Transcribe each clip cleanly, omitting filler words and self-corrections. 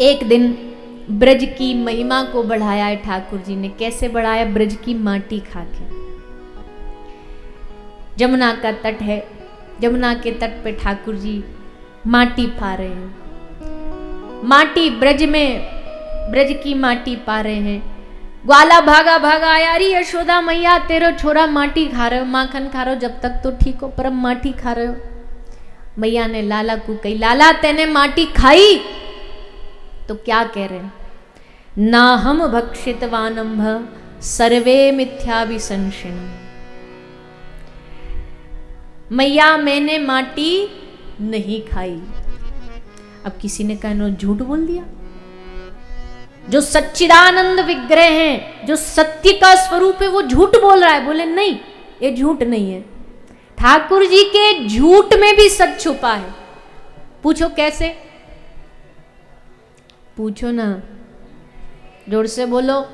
एक दिन ब्रज की महिमा को बढ़ाया है ठाकुर जी ने। कैसे बढ़ाया? ब्रज की माटी खा के। जमुना का तट है, जमुना के तट पे ठाकुर जी माटी पा रहे हैं। माटी ब्रज में, ब्रज की माटी पा रहे हैं। ग्वाला भागा भागा आया, अरे यशोदा मैया तेरो छोरा माटी खा रहे हो, माखन खा रहे हो, जब तक तो ठीक हो, पर अब माटी खा रहे हो। मैया ने लाला को कही, लाला तेने माटी खाई? तो क्या कह रहे हैं? ना हम भक्षितवानंभ सर्वे मिथ्याभिसंशयन। मैया मैंने माटी नहीं खाई। अब किसी ने कहा झूठ बोल दिया। जो सच्चिदानंद विग्रह हैं, जो सत्य का स्वरूप है, वो झूठ बोल रहा है। बोले नहीं, ये झूठ नहीं है। ठाकुर जी के झूठ में भी सच छुपा है। पूछो कैसे? पूछो ना, जोर से बोलो।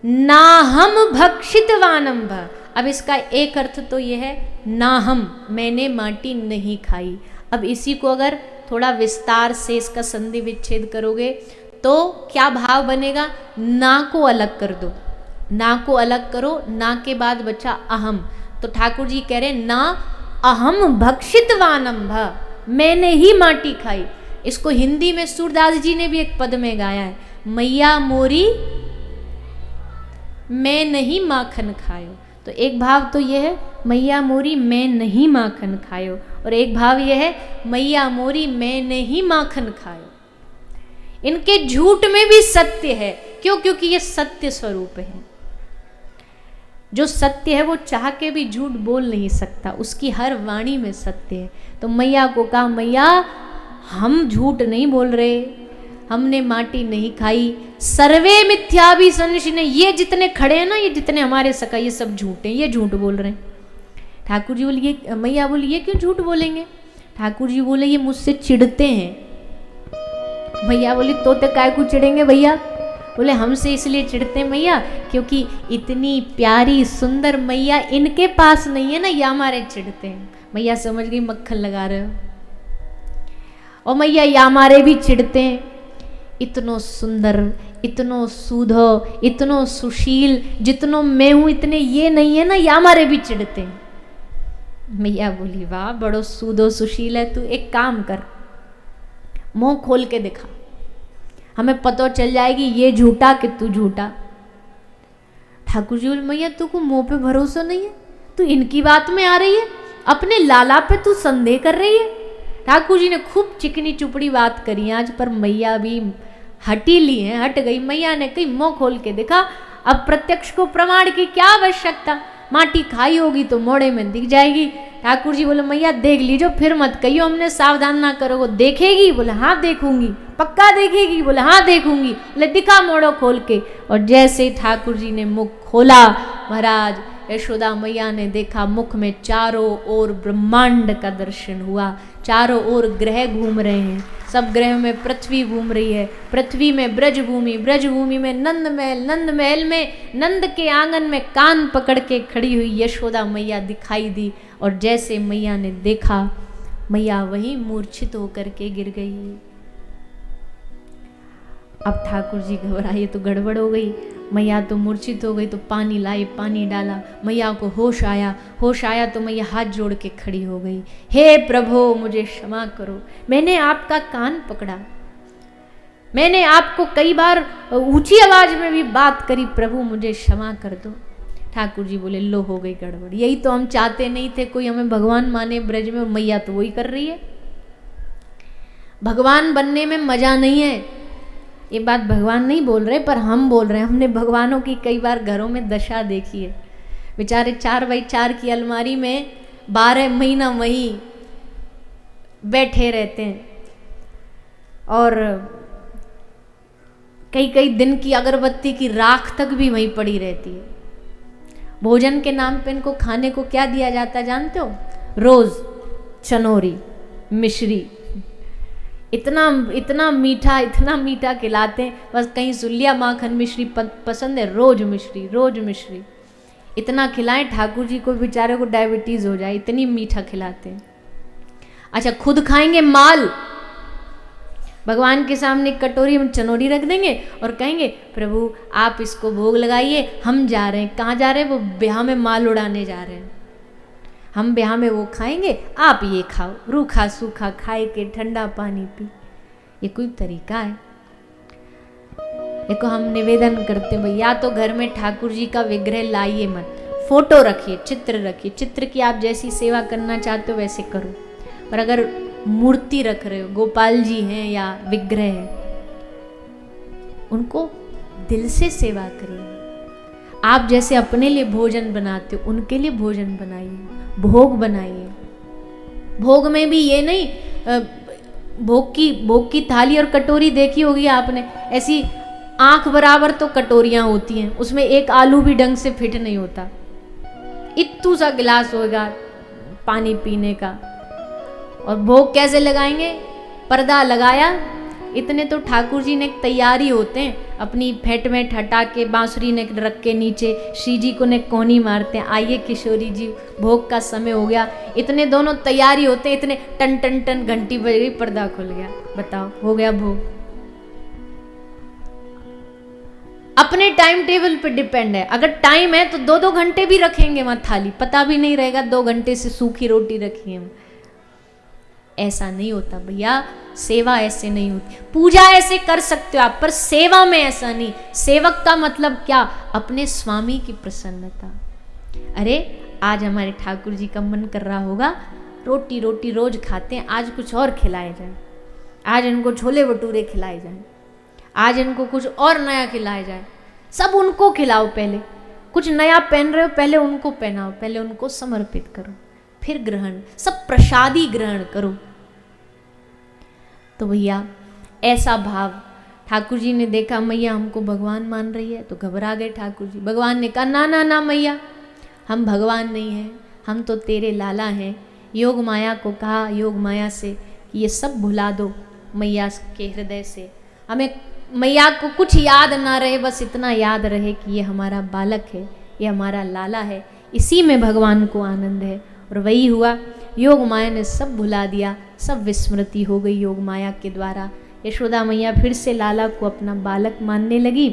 ना हम भक्षितवानंभ। अब इसका एक अर्थ तो यह है, ना हम, मैंने माटी नहीं खाई। अब इसी को अगर थोड़ा विस्तार से इसका संधि विच्छेद करोगे तो क्या भाव बनेगा? ना को अलग कर दो, ना को अलग करो, ना के बाद बचा अहम। तो ठाकुर जी कह रहे ना अहम भक्षितवानंभ, मैंने ही माटी खाई। इसको हिंदी में सूरदास जी ने भी एक पद में गाया है, मैया मोरी मैं नहीं माखन खायो। तो एक भाव तो यह है, मैया मोरी मैं नहीं माखन खायो, और एक भाव यह है, मैया मोरी मैंने ही माखन खायो। इनके झूठ में भी सत्य है। क्यों? क्योंकि ये सत्य स्वरूप है। जो सत्य है वो चाह के भी झूठ बोल नहीं सकता, उसकी हर वाणी में सत्य है। तो मैया को कहा, मैया हम झूठ नहीं बोल रहे, हमने माटी नहीं खाई। सर्वे मिथ्याभिसंशयन, ये जितने खड़े हैं ना, ये जितने हमारे सका, ये सब झूठ हैं, ये झूठ बोल रहे हैं। ठाकुर जी बोले, ये मैया बोली ये क्यों झूठ बोलेंगे? ठाकुर जी बोले ये मुझसे चिढ़ते हैं। मैया बोली तो काय को चिढ़ेंगे भैया? बोले हमसे इसलिए चिढ़ते हैं मैया, क्योंकि इतनी प्यारी सुंदर मैया इनके पास नहीं है ना, ये हमारे चिढ़ते हैं। मैया समझ गई मक्खन लगा रहे हो। और मैया ये हमारे भी चिढ़ते हैं, इतनो सुंदर, इतनो सूधो, इतनो सुशील, जितनो मैं हूं इतने ये नहीं है ना, ये हमारे भी चिढ़ते हैं। मैया बोली वाह बड़ो सूधो सुशील है तू, एक काम कर, मुंह खोल के दिखा, हमें पता चल जाएगी ये झूठा कि तू झूठा। ठाकुर जी बोले मैया तू को मुंह पे भरोसा नहीं है, तू इनकी बात में आ रही है, अपने लाला पे तू संदेह कर रही है। ठाकुर जी ने खूब चिकनी चुपड़ी बात करी आज, पर मैया भी हटी ली है, हट गई। मैया ने कही मुंह खोल के देखा, अब प्रत्यक्ष को प्रमाण की क्या आवश्यकता, माटी खाई होगी तो मोड़े में दिख जाएगी। ठाकुर जी बोले मैया देख लीजिए, फिर मत कहियो हमने सावधान ना करो। वो देखेगी? बोले हाँ देखूंगी। पक्का देखेगी? बोले हाँ देखूंगी। बोले दिखा मोड़ो खोल के। और जैसे ठाकुर जी ने मुख खोला, महाराज यशोदा मैया ने देखा मुख में चारों ओर ब्रह्मांड का दर्शन हुआ। चारों ओर ग्रह घूम रहे हैं, सब ग्रह में पृथ्वी घूम रही है, पृथ्वी में ब्रजभूमि, ब्रजभूमि में नंदमहल, नंदमहल में नंद के आंगन में कान पकड़ के खड़ी हुई यशोदा मैया दिखाई दी। और जैसे मैया ने देखा, मैया वहीं मूर्छित होकर के गिर गई। अब ठाकुर जी घबराए, तो गड़बड़ हो गई, मैया तो मूर्छित हो गई। तो पानी लाई, पानी डाला, मैया को होश आया। होश आया तो मैया हाथ जोड़ के खड़ी हो गई, हे प्रभु मुझे क्षमा करो, मैंने आपका कान पकड़ा, मैंने आपको कई बार ऊंची आवाज में भी बात करी, प्रभु मुझे क्षमा कर दो। ठाकुर जी बोले लो हो गई गड़बड़, यही तो हम चाहते नहीं थे कोई हमें भगवान माने ब्रज में, और मैया तो वही कर रही है। भगवान बनने में मजा नहीं है, ये बात भगवान नहीं बोल रहे पर हम बोल रहे हैं। हमने भगवानों की कई बार घरों में दशा देखी है, बेचारे 4x4 की अलमारी में 12 महीना वहीं बैठे रहते हैं, और कई कई दिन की अगरबत्ती की राख तक भी वहीं पड़ी रहती है। भोजन के नाम पे इनको खाने को क्या दिया जाता है जानते हो? रोज चनोरी, मिश्री, इतना मीठा खिलाते हैं। बस कहीं सुलिया माखन मिश्री पसंद है, रोज मिश्री, रोज मिश्री, इतना खिलाएं ठाकुर जी को बेचारे को डायबिटीज हो जाए, इतनी मीठा खिलाते हैं। अच्छा खुद खाएंगे माल, भगवान के सामने एक कटोरी में चनोरी रख देंगे और कहेंगे प्रभु आप इसको भोग लगाइए, हम जा रहे हैं। कहाँ जा रहे हैं? वो ब्याह में माल उड़ाने जा रहे हैं। हम ब्याह में वो खाएंगे, आप ये खाओ, रूखा सूखा खाए के ठंडा पानी पी। ये कोई तरीका है? देखो हम निवेदन करते हैं भाई, या तो घर में ठाकुर जी का विग्रह लाइए मत, फोटो रखिए, चित्र रखिए, चित्र की आप जैसी सेवा करना चाहते हो वैसे करो। पर अगर मूर्ति रख रहे हो, गोपाल जी हैं या विग्रह है, उनको दिल से सेवा करिए। आप जैसे अपने लिए भोजन बनाते हो उनके लिए भोजन बनाइए, भोग बनाइए। भोग में भी ये नहीं, भोग की थाली और कटोरी देखी होगी आपने, ऐसी आंख बराबर तो कटोरियां होती हैं, उसमें एक आलू भी ढंग से फिट नहीं होता। इत्तू सा गिलास होगा पानी पीने का। और भोग कैसे लगाएंगे? पर्दा लगाया, इतने तो ठाकुर जी ने तैयारी होते हैं, अपनी फेंट में हटा के बांसुरी ने रख के नीचे श्री जी को ने कोनी मारते हैं, आइए किशोरी जी भोग का समय हो गया। इतने दोनों तैयारी होते हैं, इतने टन टन टन घंटी बज गई, पर्दा खुल गया, बताओ हो गया भोग। अपने टाइम टेबल पे डिपेंड है। अगर टाइम है तो 2-2 घंटे भी रखेंगे वहां थाली, पता भी नहीं रहेगा 2 घंटे से सूखी रोटी रखी है। ऐसा नहीं होता भैया, सेवा ऐसे नहीं होती। पूजा ऐसे कर सकते हो आप, पर सेवा में ऐसा नहीं। सेवक का मतलब क्या? अपने स्वामी की प्रसन्नता। अरे आज हमारे ठाकुर जी का मन कर रहा होगा, रोटी रोटी रोज खाते हैं, आज कुछ और खिलाए जाए, आज इनको छोले भटूरे खिलाए जाए, आज इनको कुछ और नया खिलाया जाए। सब उनको खिलाओ, पहले कुछ नया पहन रहे हो पहले उनको पहनाओ, पहले उनको समर्पित करो, फिर ग्रहण, सब प्रसादी ग्रहण करो। तो भैया ऐसा भाव, ठाकुर जी ने देखा मैया हमको भगवान मान रही है तो घबरा गए ठाकुर जी। भगवान ने कहा ना ना ना मैया, हम भगवान नहीं हैं, हम तो तेरे लाला हैं। योग माया को कहा, योग माया से कि ये सब भुला दो मैया के हृदय से, हमें मैया को कुछ याद ना रहे, बस इतना याद रहे कि ये हमारा बालक है, ये हमारा लाला है, इसी में भगवान को आनंद है। और वही हुआ, योग माया ने सब भुला दिया, सब विस्मृति हो गई योग माया के द्वारा। यशोदा मैया फिर से लाला को अपना बालक मानने लगी